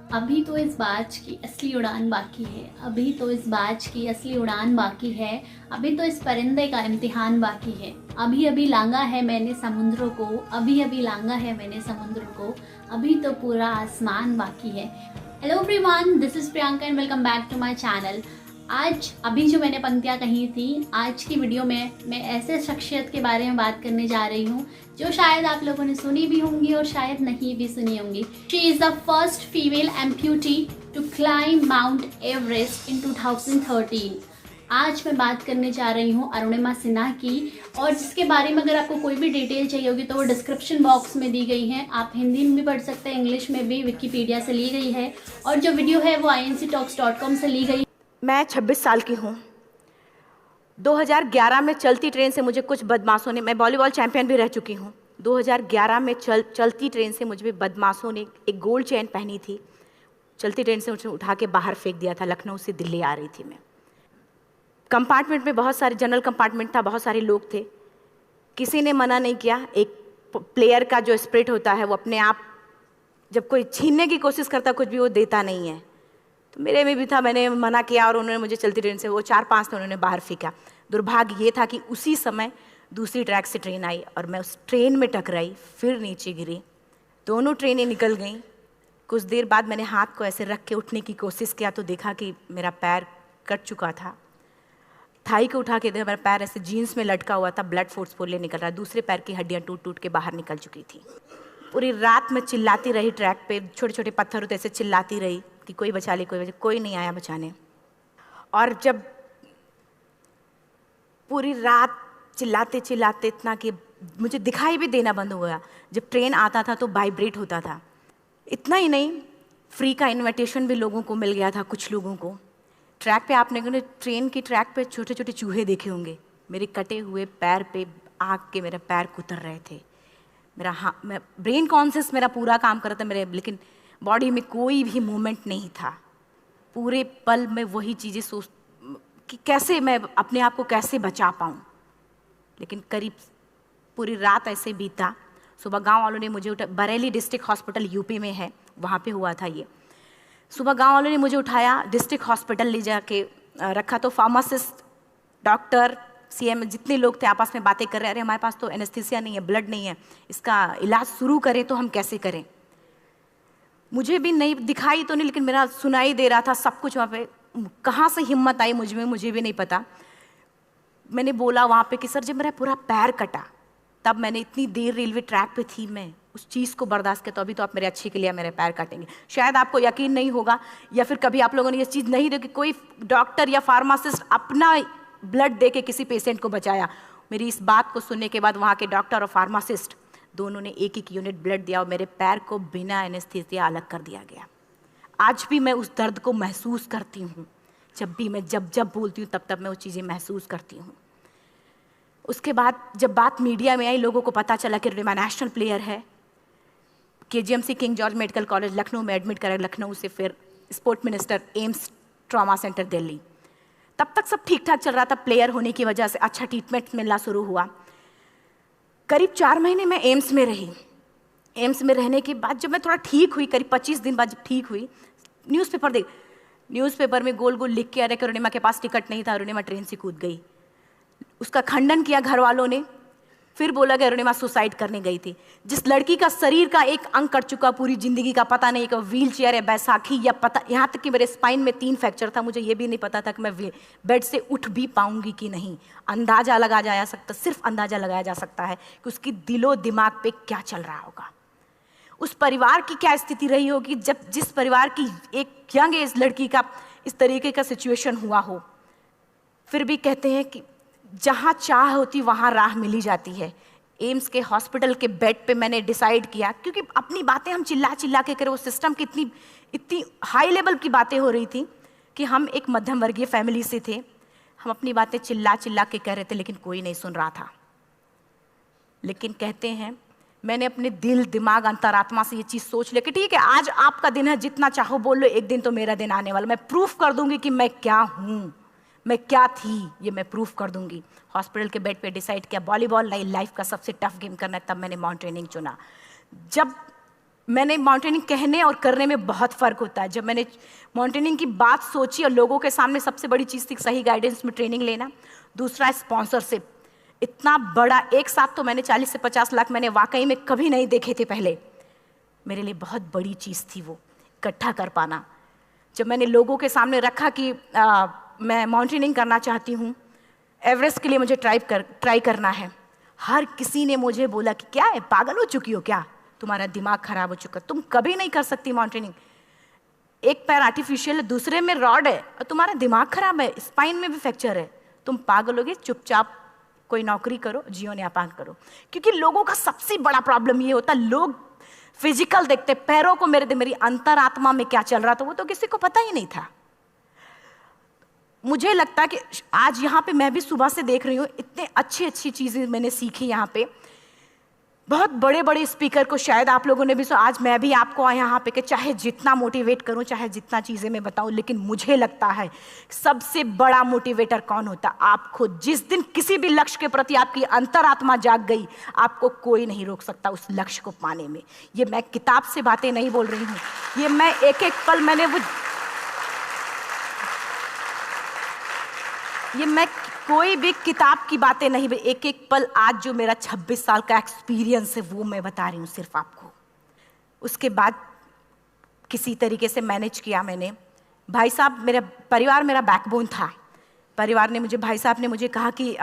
अभी तो इस बाज की असली उड़ान बाकी है, अभी तो इस बाज की असली उड़ान बाकी है, अभी तो इस परिंदे का इम्तिहान बाकी है। अभी अभी लांगा है मैंने समुद्रों को, अभी अभी लांगा है मैंने समुद्रों को, अभी तो पूरा आसमान बाकी है। Hello everyone, this is Priyanka and welcome back to my channel. आज अभी जो मैंने पंक्तियाँ कही थी, आज की वीडियो में मैं ऐसे शख्सियत के बारे में बात करने जा रही हूँ जो शायद आप लोगों ने सुनी भी होंगी और शायद नहीं भी सुनी होंगी। She is the first female amputee to climb Mount Everest in 2013। आज मैं बात करने जा रही हूँ अरुणिमा सिन्हा की, और जिसके बारे में अगर आपको कोई भी डिटेल चाहिए होगी तो वो डिस्क्रिप्शन बॉक्स में दी गई है। आप हिंदी में भी पढ़ सकते हैं, इंग्लिश में भी, विकिपीडिया से ली गई है, और जो वीडियो है वो inctalks.com से ली गई। मैं 26 साल की हूँ। 2011 में चलती ट्रेन से मुझे कुछ बदमाशों ने, मैं वॉलीबॉल चैंपियन भी रह चुकी हूँ। 2011 में चलती ट्रेन से मुझे बदमाशों ने एक गोल्ड चेन पहनी थी, चलती ट्रेन से मुझे उठा के बाहर फेंक दिया था। लखनऊ से दिल्ली आ रही थी मैं। कंपार्टमेंट में बहुत सारे, जनरल कंपार्टमेंट था, बहुत सारे लोग थे। किसी ने मना नहीं किया। एक प्लेयर का जो स्पिरिट होता है वो अपने आप, जब कोई छीनने की कोशिश करता कुछ भी, वो देता नहीं है। तो मेरे में भी था, मैंने मना किया और उन्होंने मुझे चलती ट्रेन से, वो 4-5 थे, उन्होंने बाहर फेंका। दुर्भाग्य ये था कि उसी समय दूसरी ट्रैक से ट्रेन आई और मैं उस ट्रेन में टकराई, फिर नीचे गिरी। दोनों ट्रेनें निकल गईं। कुछ देर बाद मैंने हाथ को ऐसे रख के उठने की कोशिश किया तो देखा कि मेरा पैर कट चुका था। थाई को उठा के देखा, मेरा पैर ऐसे जीन्स में लटका हुआ था, ब्लड फोर्सफुली निकल रहा। दूसरे पैर की हड्डियाँ टूट टूट के बाहर निकल चुकी थी। पूरी रात मैं चिल्लाती रही ट्रैक पे, छोटे छोटे पत्थर होते ऐसे चिल्लाती रही कि कोई बचा ले, कोई नहीं आया बचाने। और जब पूरी रात चिल्लाते चिल्लाते इतना कि मुझे दिखाई भी देना बंद हो गया। जब ट्रेन आता था तो वाइब्रेट होता था। इतना ही नहीं, फ्री का इनविटेशन भी लोगों को मिल गया था, कुछ लोगों को। ट्रैक पे आपने ट्रेन की ट्रैक पे छोटे छोटे चूहे देखे होंगे। मेरे कटे हुए पैर पे आग के मेरे पैर कुतर रहे थे। मैं ब्रेन कॉन्शियस मेरा पूरा काम कर रहा था मेरे, लेकिन बॉडी में कोई भी मूवमेंट नहीं था। पूरे पल में वही चीज़ें सोच कि कैसे मैं अपने आप को कैसे बचा पाऊँ। लेकिन करीब पूरी रात ऐसे बीता। सुबह गांव वालों ने मुझे बरेली डिस्ट्रिक्ट हॉस्पिटल यूपी में है, वहाँ पे हुआ था ये। सुबह गांव वालों ने मुझे उठाया, डिस्ट्रिक्ट हॉस्पिटल ले जाके रखा। तो फार्मासिस्ट, डॉक्टर, सीएम, जितने लोग थे आपस में बातें कर रहे, अरे हमारे पास तो एनेस्थीसिया नहीं है, ब्लड नहीं है, इसका इलाज शुरू करें तो हम कैसे करें। मुझे भी नहीं दिखाई तो नहीं, लेकिन मेरा सुनाई दे रहा था सब कुछ। वहाँ पे कहाँ से हिम्मत आई मुझ में, मुझे भी नहीं पता। मैंने बोला वहाँ पे कि सर जब मेरा पूरा पैर कटा, तब मैंने इतनी देर रेलवे ट्रैक पे थी, मैं उस चीज़ को बर्दाश्त किया, तो अभी तो आप मेरे अच्छे के लिए मेरे पैर काटेंगे। शायद आपको यकीन नहीं होगा, या फिर कभी आप लोगों ने ये चीज़ नहीं देखी, कोई डॉक्टर या फार्मासिस्ट अपना ब्लड दे के किसी पेशेंट को बचाया। मेरी इस बात को सुनने के बाद वहाँ के डॉक्टर और फार्मासिस्ट दोनों ने एक एक यूनिट ब्लड दिया और मेरे पैर को बिना एनेस्थीसिया अलग कर दिया गया। आज भी मैं उस दर्द को महसूस करती हूँ। जब भी मैं जब बोलती हूँ तब मैं वो चीज़ें महसूस करती हूँ। उसके बाद जब बात मीडिया में आई, लोगों को पता चला कि अरुणिमा नेशनल प्लेयर है। KGMC king George medical college Lucknow में एडमिट करा, लखनऊ से फिर sport minister, AIIMS trauma centre Delhi. तब तक सब ठीक ठाक चल रहा था। प्लेयर होने की वजह से अच्छा ट्रीटमेंट मिलना शुरू हुआ। करीब 4 महीने मैं एम्स में रही। एम्स में रहने के बाद जब मैं थोड़ा ठीक हुई, करीब 25 दिन बाद जब ठीक हुई, न्यूज़पेपर में गोल गोल लिख के आ रहे कि अरुणिमा के पास टिकट नहीं था, अरुणिमा ट्रेन से कूद गई। उसका खंडन किया घर वालों ने। फिर बोला कि अरुणिमा सुसाइड करने गई थी। जिस लड़की का शरीर का एक अंग कट चुका, पूरी जिंदगी का पता नहीं कि व्हील चेयर है, बैसाखी, या पता, यहाँ तक कि मेरे स्पाइन में 3 फ्रैक्चर था, मुझे ये भी नहीं पता था कि मैं बेड से उठ भी पाऊंगी कि नहीं। अंदाजा लगाया जा सकता, सिर्फ अंदाजा लगाया जा सकता है कि उसकी दिलो दिमाग पे क्या चल रहा होगा, उस परिवार की क्या स्थिति रही होगी जब जिस परिवार की एक यंग एज लड़की का इस तरीके का सिचुएशन हुआ हो। फिर भी कहते हैं कि जहाँ चाह होती वहाँ राह मिली जाती है। एम्स के हॉस्पिटल के बेड पे मैंने डिसाइड किया, क्योंकि अपनी बातें हम चिल्ला चिल्ला के करें, वो सिस्टम की इतनी हाई लेवल की बातें हो रही थी कि हम एक मध्यम वर्गीय फैमिली से थे। हम अपनी बातें चिल्ला चिल्ला के कह रहे थे, लेकिन कोई नहीं सुन रहा था। लेकिन कहते हैं मैंने अपने दिल, दिमाग, अंतरात्मा से ये चीज़ सोच लिया कि ठीक है, आज आपका दिन है, जितना चाहो बोल लो, एक दिन तो मेरा दिन आने वाला, मैं प्रूफ कर दूंगी कि मैं क्या हूँ, मैं क्या थी, ये मैं प्रूफ कर दूंगी। हॉस्पिटल के बेड पे डिसाइड किया वॉलीबॉल लाइफ का सबसे टफ गेम करना है, तब मैंने माउंटेनियरिंग चुना। जब मैंने माउंटेनिंग कहने और करने में बहुत फ़र्क होता है। जब मैंने माउंटेनिंग की बात सोची और लोगों के सामने, सबसे बड़ी चीज़ थी सही गाइडेंस में ट्रेनिंग लेना, दूसरा स्पॉन्सरशिप। इतना बड़ा एक साथ तो मैंने 40 से 50 लाख मैंने वाकई में कभी नहीं देखे थे पहले। मेरे लिए बहुत बड़ी चीज़ थी वो इकट्ठा कर पाना। जब मैंने लोगों के सामने रखा कि मैं माउंटेनिंग करना चाहती हूँ, एवरेस्ट के लिए मुझे ट्राई करना है, हर किसी ने मुझे बोला कि क्या है, पागल हो चुकी हो क्या, तुम्हारा दिमाग खराब हो चुका, तुम कभी नहीं कर सकती माउंटेनिंग। एक पैर आर्टिफिशियल है, दूसरे में रॉड है, और तुम्हारा दिमाग खराब है, स्पाइन में भी फ्रैक्चर है, तुम पागल होगे, चुपचाप कोई नौकरी करो, जीवन यापन करो। क्योंकि लोगों का सबसे बड़ा प्रॉब्लम ये होता, लोग फिजिकल देखते, पैरों को मेरी अंतरात्मा में क्या चल रहा था वो तो किसी को पता ही नहीं था। मुझे लगता है कि आज यहाँ पे मैं भी सुबह से देख रही हूँ, इतने अच्छी चीज़ें मैंने सीखी यहाँ पे। बहुत बड़े बड़े स्पीकर को शायद आप लोगों ने भी सुना, आज मैं भी आपको यहाँ पे कि चाहे जितना मोटिवेट करूँ, चाहे जितना चीज़ें मैं बताऊँ, लेकिन मुझे लगता है सबसे बड़ा मोटिवेटर कौन होता, आप खुद। जिस दिन किसी भी लक्ष्य के प्रति आपकी अंतरात्मा जाग गई, आपको कोई नहीं रोक सकता उस लक्ष्य को पाने में। ये मैं किताब से बातें नहीं बोल रही हूँ, ये मैं एक एक पल मैंने मैं कोई भी किताब की बातें नहीं, एक एक पल आज जो मेरा 26 साल का एक्सपीरियंस है वो मैं बता रही हूँ सिर्फ आपको। उसके बाद किसी तरीके से मैनेज किया मैंने। भाई साहब, मेरा परिवार मेरा बैकबोन था। परिवार ने मुझे, भाई साहब ने मुझे कहा कि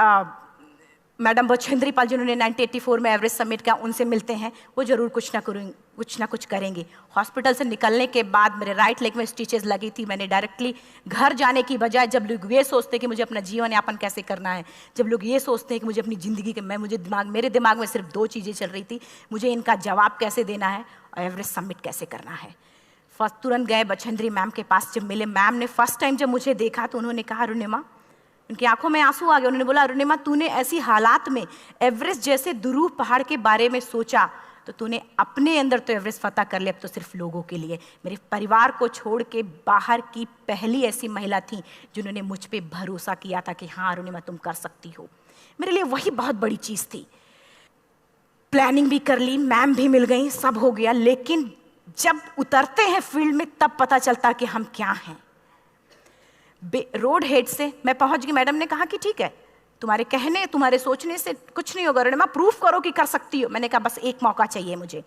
मैडम बछेंद्री पाल जिन्होंने 1984 में एवरेस्ट समिट किया, उनसे मिलते हैं, वो ज़रूर कुछ ना कुछ करेंगे। हॉस्पिटल से निकलने के बाद मेरे राइट लेग में स्टिचेस लगी थी। मैंने डायरेक्टली घर जाने की बजाय, जब लोग ये सोचते हैं कि मुझे अपना जीवन यापन कैसे करना है, जब लोग ये सोचते हैं कि मुझे अपनी ज़िंदगी के, मेरे दिमाग में सिर्फ 2 चीज़ें चल रही थी, मुझे इनका जवाब कैसे देना है और एवरेस्ट समिट कैसे करना है। फर्स्ट तुरंत गए बछेंद्री मैम के पास। जब मिले, मैम ने फर्स्ट टाइम जब मुझे देखा तो उन्होंने कहा, अरुणिमा, उनकी आंखों में आंसू आ गए। उन्होंने बोला, अरुणिमा, तूने ऐसी हालात में एवरेस्ट जैसे दुरूह पहाड़ के बारे में सोचा तो तूने अपने अंदर तो एवरेस्ट फतह कर लिया, अब तो सिर्फ लोगों के लिए। मेरे परिवार को छोड़ के बाहर की पहली ऐसी महिला थी जिन्होंने मुझ पे भरोसा किया था कि हाँ अरुणिमा, तुम कर सकती हो। मेरे लिए वही बहुत बड़ी चीज़ थी। प्लानिंग भी कर ली, मैम भी मिल गई, सब हो गया। लेकिन जब उतरते हैं फील्ड में तब पता चलता कि हम क्या हैं। रोड हेड से मैं पहुंच गई। मैडम ने कहा कि ठीक है, तुम्हारे कहने, तुम्हारे सोचने से कुछ नहीं होगा अरुणिमा, प्रूफ करो कि कर सकती हो। मैंने कहा बस एक मौका चाहिए मुझे।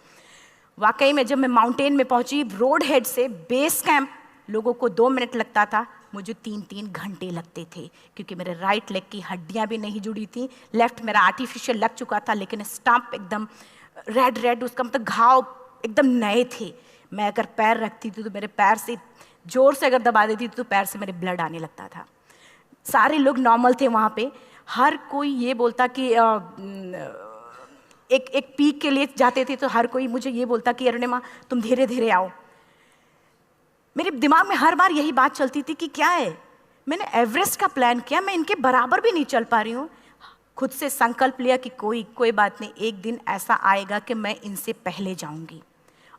वाकई में जब मैं माउंटेन में पहुंची, रोड हेड से बेस कैंप लोगों को 2 मिनट लगता था, मुझे 3-3 घंटे लगते थे, क्योंकि मेरे राइट लेग की हड्डियां भी नहीं जुड़ी थी। लेफ्ट मेरा आर्टिफिशियल लग चुका था, लेकिन स्टंप एकदम रेड, उसका मतलब घाव एकदम नए थे। मैं अगर पैर रखती थी तो मेरे पैर से जोर से अगर दबा देती थी तो पैर से मेरे ब्लड आने लगता था। सारे लोग नॉर्मल थे वहाँ पे। हर कोई ये बोलता कि एक पीक के लिए जाते थे तो हर कोई मुझे ये बोलता कि अरुणिमा, तुम धीरे धीरे आओ। मेरे दिमाग में हर बार यही बात चलती थी कि क्या है, मैंने एवरेस्ट का प्लान किया, मैं इनके बराबर भी नहीं चल पा रही हूँ। खुद से संकल्प लिया कि कोई बात नहीं, एक दिन ऐसा आएगा कि मैं इनसे पहले जाऊँगी।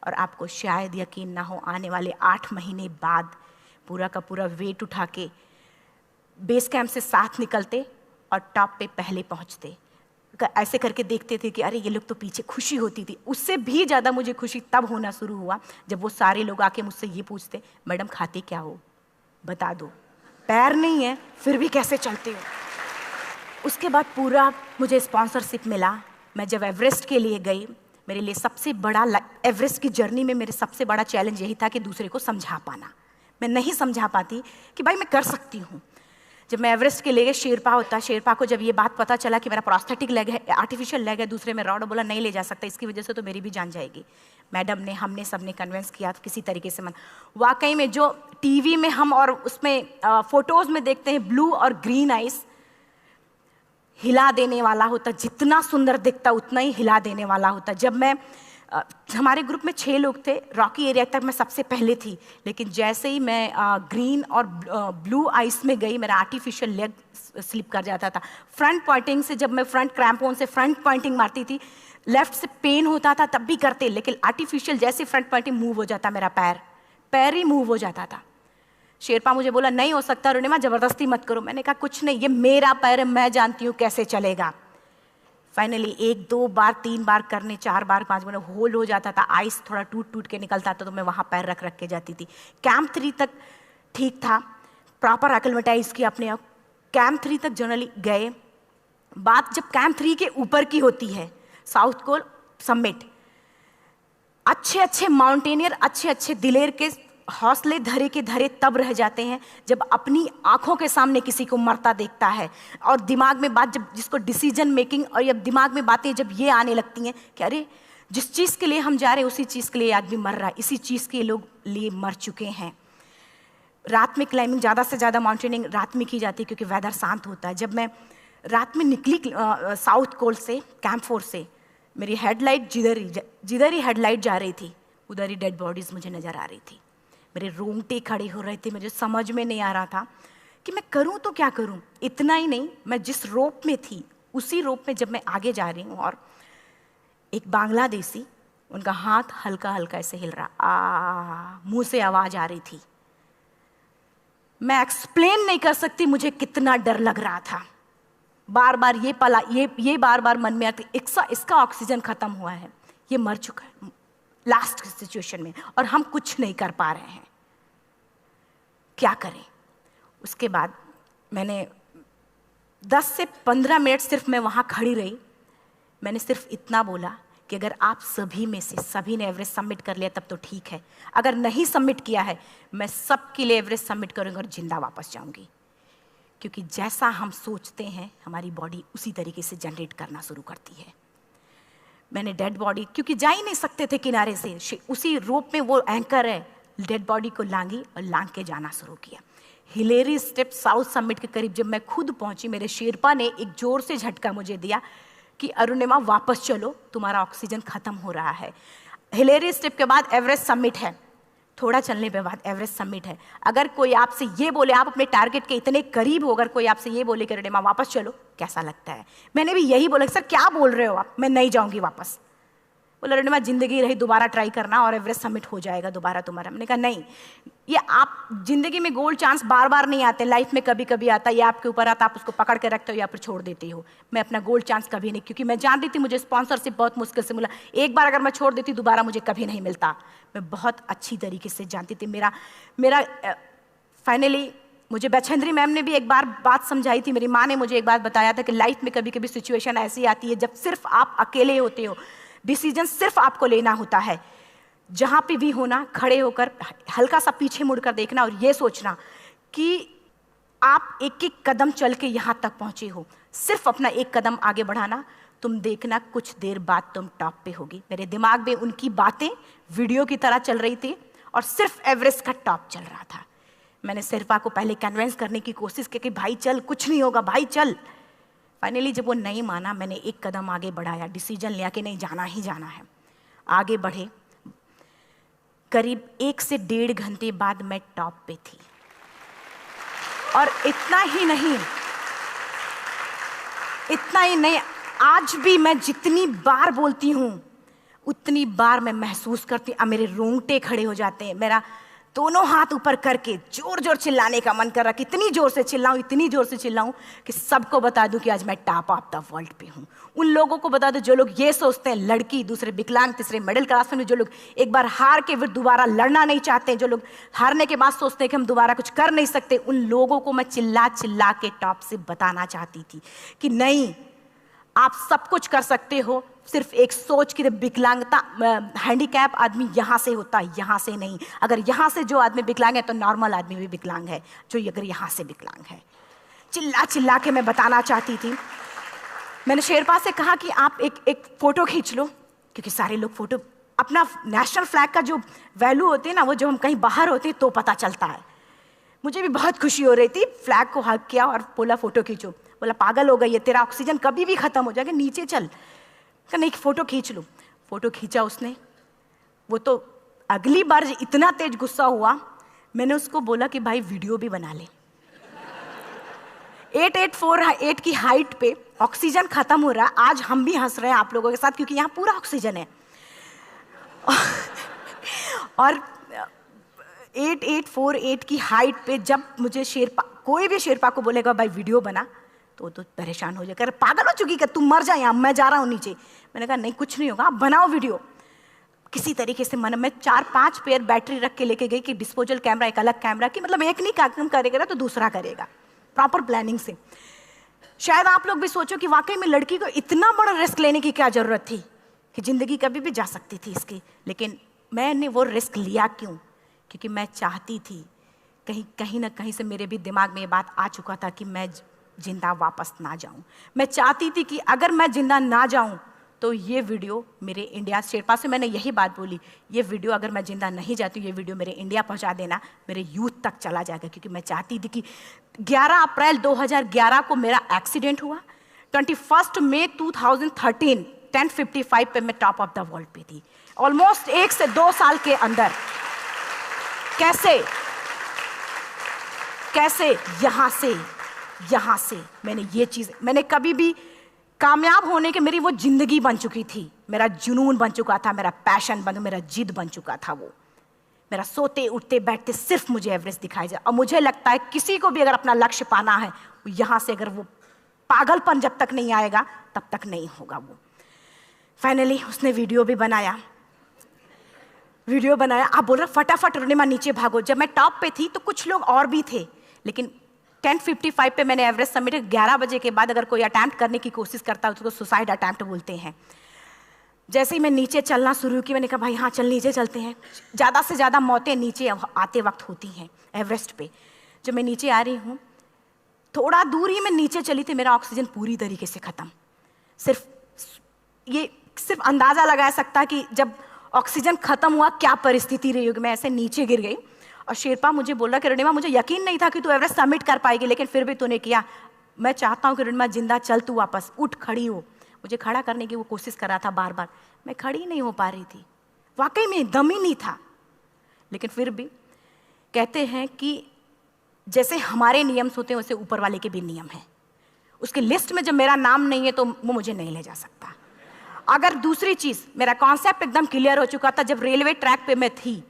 और आपको शायद यकीन ना हो, आने वाले 8 महीने बाद पूरा का पूरा वेट उठा के बेस कैंप से साथ निकलते और टॉप पे पहले पहुंचते। ऐसे करके देखते थे कि अरे ये लोग तो पीछे। खुशी होती थी। उससे भी ज़्यादा मुझे खुशी तब होना शुरू हुआ जब वो सारे लोग आके मुझसे ये पूछते, मैडम खाते क्या हो, बता दो, पैर नहीं है फिर भी कैसे चलते हो। उसके बाद पूरा मुझे स्पॉन्सरशिप मिला। मैं जब एवरेस्ट के लिए गई, मेरे लिए सबसे बड़ा, एवरेस्ट की जर्नी में मेरे सबसे बड़ा चैलेंज यही था कि दूसरे को समझा पाना। मैं नहीं समझा पाती कि भाई मैं कर सकती हूँ। जब मैं एवरेस्ट के लिए गई, शेरपा होता, शेरपा को जब ये बात पता चला कि मेरा प्रोस्थेटिक लेग है, आर्टिफिशियल लेग है, दूसरे में रॉड, बोला नहीं ले जा सकता, इसकी वजह से तो मेरी भी जान जाएगी। मैडम ने, हमने सबने कन्विंस किया किसी तरीके से। मन वाकई में जो टीवी में हम और उसमें फोटोज़ में देखते हैं, ब्लू और ग्रीन आइस, हिला देने वाला होता। जितना सुंदर दिखता उतना ही हिला देने वाला होता। जब मैं हमारे ग्रुप में 6 लोग थे, रॉकी एरिया तक मैं सबसे पहले थी, लेकिन जैसे ही मैं ग्रीन और ब्लू आइस में गई, मेरा आर्टिफिशियल लेग स्लिप कर जाता था। फ्रंट पॉइंटिंग से, जब मैं फ्रंट क्रैम्पोन से फ्रंट पॉइंटिंग मारती थी, लेफ्ट से पेन होता था तब भी करते, लेकिन आर्टिफिशियल जैसे फ्रंट पॉइंटिंग मूव हो जाता, मेरा पैर ही मूव हो जाता था। शेरपा मुझे बोला नहीं हो सकता अरुणिमा, ज़बरदस्ती मत करो। मैंने कहा कुछ नहीं, ये मेरा पैर है, मैं जानती हूँ कैसे चलेगा। फाइनली 1 2 बार 3 बार करने 4 बार 5 बार होल हो जाता था, आइस थोड़ा टूट टूट के निकलता था, तो मैं वहाँ पैर रख रख के जाती थी। कैंप 3 तक ठीक था, प्रॉपर एक्लिमेटाइज किया अपने आप। कैंप 3 तक जनरली गए। बात जब कैंप 3 के ऊपर की होती है, साउथ कोल समिट, अच्छे अच्छे माउंटेनियर, अच्छे अच्छे दिलेर के हौसले धरे के धरे तब रह जाते हैं जब अपनी आंखों के सामने किसी को मरता देखता है, और दिमाग में बात, जब जिसको डिसीजन मेकिंग, और जब दिमाग में बातें जब ये आने लगती हैं कि अरे जिस चीज़ के लिए हम जा रहे हैं उसी चीज़ के लिए आदमी मर रहा है, इसी चीज़ के लोग लिए मर चुके हैं। रात में क्लाइंबिंग, ज़्यादा से ज़्यादा माउंटेनिंग रात में की जाती है क्योंकि वेदर शांत होता है। जब मैं रात में निकली साउथ कोल से, कैंप 4 से, मेरी हेडलाइट जिधर ही हेडलाइट जा रही थी उधर ही डेड बॉडीज़ मुझे नज़र आ रही थी। मेरे रोंगटे खड़े हो रहे थे, मुझे समझ में नहीं आ रहा था कि मैं करूं तो क्या करूं। इतना ही नहीं, मैं जिस रोप में थी उसी रोप में जब मैं आगे जा रही हूं और एक बांग्लादेशी, उनका हाथ हल्का हल्का ऐसे हिल रहा, मुंह से आवाज़ आ रही थी। मैं एक्सप्लेन नहीं कर सकती मुझे कितना डर लग रहा था। बार बार ये बार बार मन में आती, इसका ऑक्सीजन खत्म हुआ है, ये मर चुका है लास्ट सिचुएशन में, और हम कुछ नहीं कर पा रहे हैं, क्या करें। उसके बाद मैंने 10 से 15 मिनट सिर्फ मैं वहाँ खड़ी रही। मैंने सिर्फ इतना बोला कि अगर आप सभी में से सभी ने एवरेस्ट सबमिट कर लिया तब तो ठीक है, अगर नहीं सबमिट किया है मैं सबके लिए एवरेस्ट सबमिट करूँगी और जिंदा वापस जाऊँगी। क्योंकि जैसा हम सोचते हैं हमारी बॉडी उसी तरीके से जनरेट करना शुरू करती है। मैंने डेड बॉडी, क्योंकि जा ही नहीं सकते थे किनारे से, उसी रोप में वो एंकर है, डेड बॉडी को लांगी और लांग के जाना शुरू किया। हिलेरी स्टेप साउथ समिट के करीब जब मैं खुद पहुंची, मेरे शेरपा ने एक जोर से झटका मुझे दिया कि अरुणिमा वापस चलो, तुम्हारा ऑक्सीजन खत्म हो रहा है। हिलेरी स्टेप के बाद एवरेस्ट समिट है, थोड़ा चलने के बाद एवरेस्ट समिट है। अगर कोई आपसे ये बोले, आप अपने टारगेट के इतने करीब हो, अगर कोई आपसे ये बोले कि अरुणिमा वापस चलो, कैसा लगता है? मैंने भी यही बोला, सर क्या बोल रहे हो आप, मैं नहीं जाऊंगी वापस। बोला अरुणिमा जिंदगी रही, दोबारा ट्राई करना और एवरेस्ट समिट हो जाएगा दोबारा तुम्हारा। मैंने कहा नहीं, ये आप जिंदगी में गोल्ड चांस बार बार नहीं आते, लाइफ में कभी कभी आता है, ये आपके ऊपर आता, आप उसको पकड़ के रखते हो या फिर छोड़ देते हो। मैं अपना गोल्ड चांस कभी नहीं, क्योंकि मैं जानती थी मुझे स्पॉन्सरशिप बहुत मुश्किल से मिला, एक बार अगर मैं छोड़ देती दोबारा मुझे कभी नहीं मिलता। मैं बहुत अच्छी तरीके से जानती थी। मेरा फाइनली मुझे बछेंद्री मैम ने भी एक बार बात समझाई थी, मेरी माँ ने मुझे एक बात बताया था कि लाइफ में कभी कभी सिचुएशन ऐसी आती है जब सिर्फ आप अकेले होते हो, डिसीजन सिर्फ आपको लेना होता है। जहाँ पे भी होना, खड़े होकर हल्का सा पीछे मुड़कर देखना और ये सोचना कि आप एक एक कदम चल के यहाँ तक पहुँचे हो, सिर्फ अपना एक कदम आगे बढ़ाना, तुम देखना कुछ देर बाद तुम टॉप पे होगी। मेरे दिमाग में उनकी बातें वीडियो की तरह चल रही थी और सिर्फ एवरेस्ट का टॉप चल रहा था। मैंने शेरपा को पहले कन्विंस करने की कोशिश की कि भाई चल, कुछ नहीं होगा भाई चल। फाइनली जब वो नहीं माना, मैंने एक कदम आगे बढ़ाया, डिसीजन लिया कि नहीं जाना ही जाना है। आगे बढ़े, करीब 1 से 1.5 घंटे बाद मैं टॉप पे थी। और इतना ही नहीं, आज भी मैं जितनी बार बोलती हूँ उतनी बार मैं महसूस करती हूँ, मेरे रोंगटे खड़े हो जाते हैं, मेरा दोनों हाथ ऊपर करके जोर जोर चिल्लाने का मन कर रहा कि इतनी जोर से चिल्लाऊं कि सबको बता दूं कि आज मैं टॉप ऑफ द वर्ल्ड पे हूँ। उन लोगों को बता दूं जो लोग ये सोचते हैं, लड़की, दूसरे विकलांग, तीसरे मिडिल क्लास में, जो लोग एक बार हार के फिर दोबारा लड़ना नहीं चाहते, जो लोग हारने के बाद सोचते हैं कि हम दोबारा कुछ कर नहीं सकते, उन लोगों को मैं चिल्ला चिल्ला के टॉप से बताना चाहती थी कि नहीं, आप सब कुछ कर सकते हो, सिर्फ एक सोच की विकलांगता, हैंडीकैप आदमी यहाँ से होता है, यहाँ से नहीं। अगर यहाँ से जो आदमी विकलांग है तो नॉर्मल आदमी भी विकलांग है, जो अगर यहाँ से विकलांग है। चिल्ला चिल्ला के मैं बताना चाहती थी। मैंने शेरपा से कहा कि आप एक फोटो खींच लो, क्योंकि सारे लोग फोटो, अपना नेशनल फ्लैग का जो वैल्यू होती है ना, वो जो हम कहीं बाहर होते हैं तो पता चलता है। मुझे भी बहुत खुशी हो रही थी, फ्लैग को हग किया और बोला फोटो खींचो। बोला पागल हो गई है, तेरा ऑक्सीजन कभी भी खत्म हो जाएगा, नीचे चल। नहीं, फोटो खींच लो। फोटो खींचा उसने। वो तो अगली बार इतना तेज गुस्सा हुआ, मैंने उसको बोला कि भाई वीडियो भी बना ले। 8848 की हाइट पे ऑक्सीजन खत्म हो रहा है, आज हम भी हंस रहे हैं आप लोगों के साथ क्योंकि यहाँ पूरा ऑक्सीजन है। और 8848 की हाइट पे जब मुझे शेरपा, कोई भी शेरपा को बोलेगा भाई वीडियो बना, तो वो तो परेशान हो जाएगा, पागल हो चुकी, कि तुम मर जाए यहाँ, मैं जा रहा हूँ नीचे। मैंने कहा नहीं कुछ नहीं होगा, आप बनाओ वीडियो। किसी तरीके से मन में 4-5 पेयर बैटरी रख के लेके गई कि डिस्पोजल कैमरा, एक अलग कैमरा, कि मतलब एक नहीं काम करेगा तो दूसरा करेगा, प्रॉपर प्लानिंग से। शायद आप लोग भी सोचो कि वाकई में लड़की को इतना बड़ा रिस्क लेने की क्या जरूरत थी, कि जिंदगी कभी भी जा सकती थी इसकी। लेकिन मैंने वो रिस्क लिया क्यों? क्योंकि मैं चाहती थी, कहीं ना कहीं से मेरे भी दिमाग में ये बात आ चुका था कि मैं जिंदा वापस ना जाऊं। मैं चाहती थी कि अगर मैं जिंदा ना जाऊं तो ये वीडियो मेरे इंडिया, शेरपा से मैंने यही बात बोली, ये वीडियो अगर मैं जिंदा नहीं जाती, ये वीडियो मेरे इंडिया पहुंचा देना, मेरे यूथ तक चला जाएगा। क्योंकि मैं चाहती थी कि 11 अप्रैल 2011 को मेरा एक्सीडेंट हुआ, 21 मई 2013 10:55 पे मैं टॉप ऑफ द वर्ल्ड पे थी। ऑलमोस्ट 1 से 2 साल के अंदर कैसे यहां से मैंने ये चीज, मैंने कभी भी कामयाब होने के, मेरी वो जिंदगी बन चुकी थी, मेरा जुनून बन चुका था, मेरा पैशन मेरा जिद बन चुका था। वो मेरा सोते उठते बैठते सिर्फ मुझे एवरेस्ट दिखाई जाए। और मुझे लगता है किसी को भी अगर अपना लक्ष्य पाना है, यहां से अगर वो पागलपन जब तक नहीं आएगा तब तक नहीं होगा। वो फाइनली उसने वीडियो बनाया। आप बोल रहे फटाफट रुनिमा नीचे भागो। जब मैं टॉप पे थी तो कुछ लोग और भी थे, लेकिन 10:55 पे मैंने एवरेस्ट समिट, 11 बजे के बाद अगर कोई अटैम्प्ट करने की कोशिश करता है उसको सुसाइड अटैम्प्ट बोलते हैं। जैसे ही मैं नीचे चलना शुरू की, मैंने कहा भाई हाँ चल नीचे चलते हैं। ज़्यादा से ज़्यादा मौतें नीचे आते वक्त होती हैं एवरेस्ट पे। जब मैं नीचे आ रही हूँ, थोड़ा दूर ही मैं नीचे चली थी, मेरा ऑक्सीजन पूरी तरीके से ख़त्म। सिर्फ अंदाज़ा लगाया सकता कि जब ऑक्सीजन ख़त्म हुआ क्या परिस्थिति रही होगी। मैं ऐसे नीचे गिर गई और शेरपा मुझे बोल रहा कि रुनिमा मुझे यकीन नहीं था कि तू एवरेस्ट सबमिट कर पाएगी, लेकिन फिर भी तूने किया। मैं चाहता हूँ कि रुनिमा जिंदा चल, तू वापस उठ, खड़ी हो। मुझे खड़ा करने की वो कोशिश कर रहा था बार बार, मैं खड़ी नहीं हो पा रही थी, वाकई में दम ही नहीं था। लेकिन फिर भी कहते हैं कि जैसे हमारे नियम होते हैं वैसे ऊपर वाले के भी नियम हैं। उसकी लिस्ट में जब मेरा नाम नहीं है तो वो मुझे नहीं ले जा सकता। अगर दूसरी चीज़, मेरा कॉन्सेप्ट एकदम क्लियर हो चुका था। जब रेलवे ट्रैक पे मैं थी,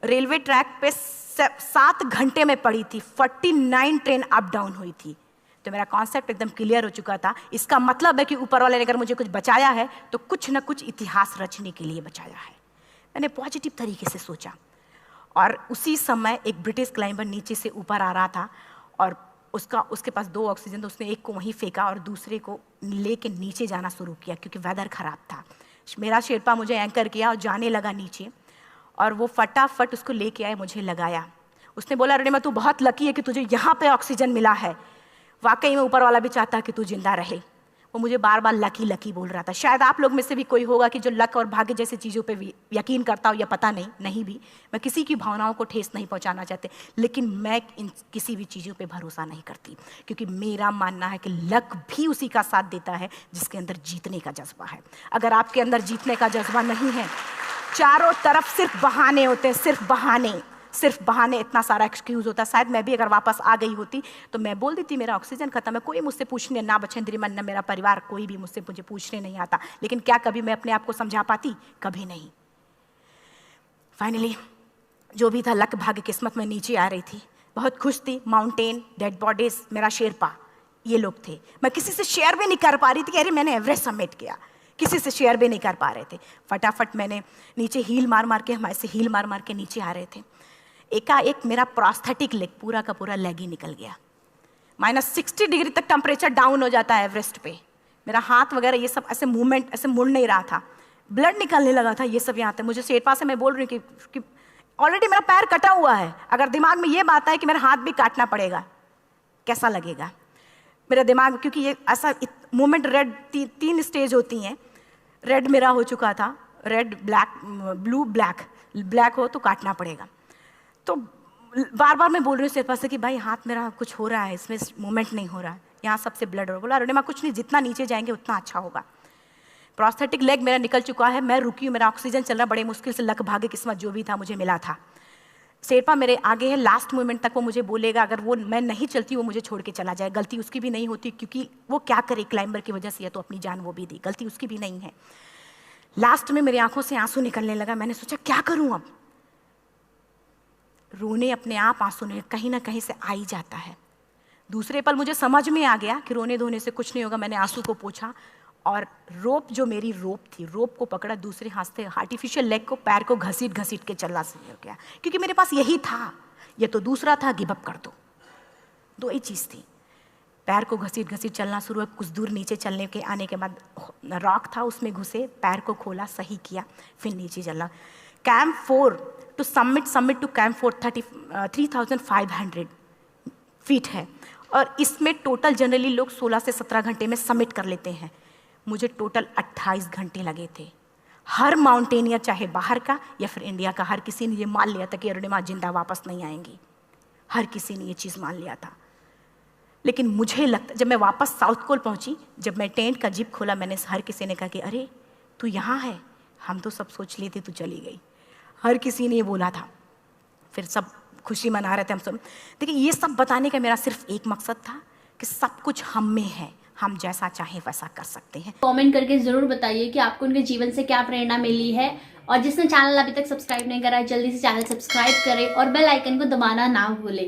रेलवे ट्रैक पे 7 घंटे में पड़ी थी, 49 ट्रेन अप डाउन हुई थी, तो मेरा कॉन्सेप्ट एकदम क्लियर हो चुका था। इसका मतलब है कि ऊपर वाले ने अगर मुझे कुछ बचाया है तो कुछ ना कुछ इतिहास रचने के लिए बचाया है। मैंने पॉजिटिव तरीके से सोचा। और उसी समय एक ब्रिटिश क्लाइंबर नीचे से ऊपर आ रहा था और उसके पास 2 ऑक्सीजन, तो उसने एक को वहीं फेंका और दूसरे को लेके नीचे जाना शुरू किया क्योंकि वेदर ख़राब था। मेरा शेरपा मुझे एंकर किया और जाने लगा नीचे, और वो फटाफट उसको लेके आए, मुझे लगाया। उसने बोला रुनिमा तू बहुत लकी है कि तुझे यहाँ पे ऑक्सीजन मिला है, वाकई में ऊपर वाला भी चाहता है कि तू जिंदा रहे। वो मुझे बार बार लकी लकी बोल रहा था। शायद आप लोग में से भी कोई होगा कि जो लक और भाग्य जैसी चीज़ों पे यकीन करता हो, या पता नहीं भी। मैं किसी की भावनाओं को ठेस नहीं पहुंचाना चाहती, लेकिन मैं इन किसी भी चीज़ों पे भरोसा नहीं करती, क्योंकि मेरा मानना है कि लक भी उसी का साथ देता है जिसके अंदर जीतने का जज्बा है। अगर आपके अंदर जीतने का जज्बा नहीं है, चारों तरफ सिर्फ बहाने होते हैं, सिर्फ बहाने, इतना सारा एक्सक्यूज होता है। शायद मैं भी अगर वापस आ गई होती तो मैं बोल देती मेरा ऑक्सीजन खत्म है, कोई मुझसे पूछने ना बचेंद्री मन, ना मेरा परिवार, कोई भी मुझे पूछने नहीं आता। लेकिन क्या कभी मैं अपने आप को समझा पाती? कभी नहीं। फाइनली जो भी था, लक भाग्य किस्मत में नीचे आ रही थी, बहुत खुश थी। माउंटेन, डेड बॉडीज, मेरा शेरपा, ये लोग थे। मैं किसी से शेयर भी नहीं कर पा रही थी कि अरे मैंने एवरेस्ट सबमिट किया, किसी से शेयर भी नहीं कर पा रहे थे। फटाफट मैंने नीचे हील मार के, हमारे से हील मार के नीचे आ रहे थे। एकाएक मेरा प्रोस्थेटिक लेग, पूरा का पूरा लेग ही निकल गया। -60 डिग्री तक टेम्परेचर डाउन हो जाता है एवरेस्ट पे। मेरा हाथ वगैरह ये सब ऐसे मूवमेंट, ऐसे मुड़ नहीं रहा था, ब्लड निकलने लगा था, ये सब यहाँ था। मुझे शेरपा से मैं बोल रही हूँ कि ऑलरेडी मेरा पैर कटा हुआ है, अगर दिमाग में ये बात है कि मेरा हाथ भी काटना पड़ेगा, कैसा लगेगा मेरा दिमाग? क्योंकि ये ऐसा मूवमेंट, रेड 3 स्टेज होती हैं। रेड मेरा हो चुका था, रेड, ब्लैक, ब्लू, ब्लैक हो तो काटना पड़ेगा। तो बार बार मैं बोल रही हूँ शेरपा से कि भाई हाथ मेरा कुछ हो रहा है, इसमें मूवमेंट नहीं हो रहा है, यहाँ सबसे ब्लड हो। बोला रुनिमा कुछ नहीं, जितना नीचे जाएंगे उतना अच्छा होगा। प्रोस्थेटिक लेग मेरा निकल चुका है, मैं रुकी हूँ, मेरा ऑक्सीजन चल रहा, बड़े मुश्किल से लक भाग्य किस्मत जो भी था मुझे मिला था। शेरपा मेरे आगे है, लास्ट मोमेंट तक वो मुझे बोलेगा, अगर वो मैं नहीं चलती वो मुझे छोड़ के चला जाए। गलती उसकी भी नहीं होती, क्योंकि वो क्या करे क्लाइंबर की वजह से, या तो अपनी जान वो भी दी, गलती उसकी भी नहीं है। लास्ट में मेरी आंखों से आंसू निकलने लगा। मैंने सोचा क्या करूं अब, रोने अपने आप आंसू ने कहीं ना कहीं से आ ही जाता है। दूसरे पल मुझे समझ में आ गया कि रोने धोने से कुछ नहीं होगा। मैंने आंसू को पोंछा और रोप, जो मेरी रोप थी, रोप को पकड़ा, दूसरे हाथ से आर्टिफिशियल लेग को, पैर को घसीट घसीट के चलना शुरू हो गया, क्योंकि मेरे पास यही था। ये तो दूसरा था, गिव अप कर दो ही चीज़ थी। पैर को घसीट घसीट चलना शुरू हुआ। कुछ दूर नीचे चलने के आने के बाद रॉक था, उसमें घुसे, पैर को खोला, सही किया, फिर नीचे चला। Camp 4 to summit to camp 4 3500 feet है, और इसमें टोटल जनरली लोग 16 से 17 घंटे में समिट कर लेते हैं। मुझे टोटल 28 घंटे लगे थे। हर माउंटेनियर, चाहे बाहर का या फिर इंडिया का, हर किसी ने ये मान लिया था कि अरुणिमा जिंदा वापस नहीं आएंगी। हर किसी ने ये चीज़ मान लिया था। लेकिन मुझे लगता, जब मैं वापस साउथ कोल पहुंची, जब मैं टेंट का जिप खोला, मैंने हर किसी ने कहा कि अरे तू यहाँ है, हम तो सब सोच लिए थे तू चली गई। हर किसी ने ये बोला था। फिर सब खुशी मना रहे थे हम सब। देखिए, ये सब बताने का मेरा सिर्फ एक मकसद था कि सब कुछ हम में है, हम जैसा चाहें वैसा कर सकते हैं। कमेंट करके जरूर बताइए कि आपको उनके जीवन से क्या प्रेरणा मिली है, और जिसने चैनल अभी तक सब्सक्राइब नहीं करा है जल्दी से चैनल सब्सक्राइब करें और बेल आइकन को दबाना ना भूलें।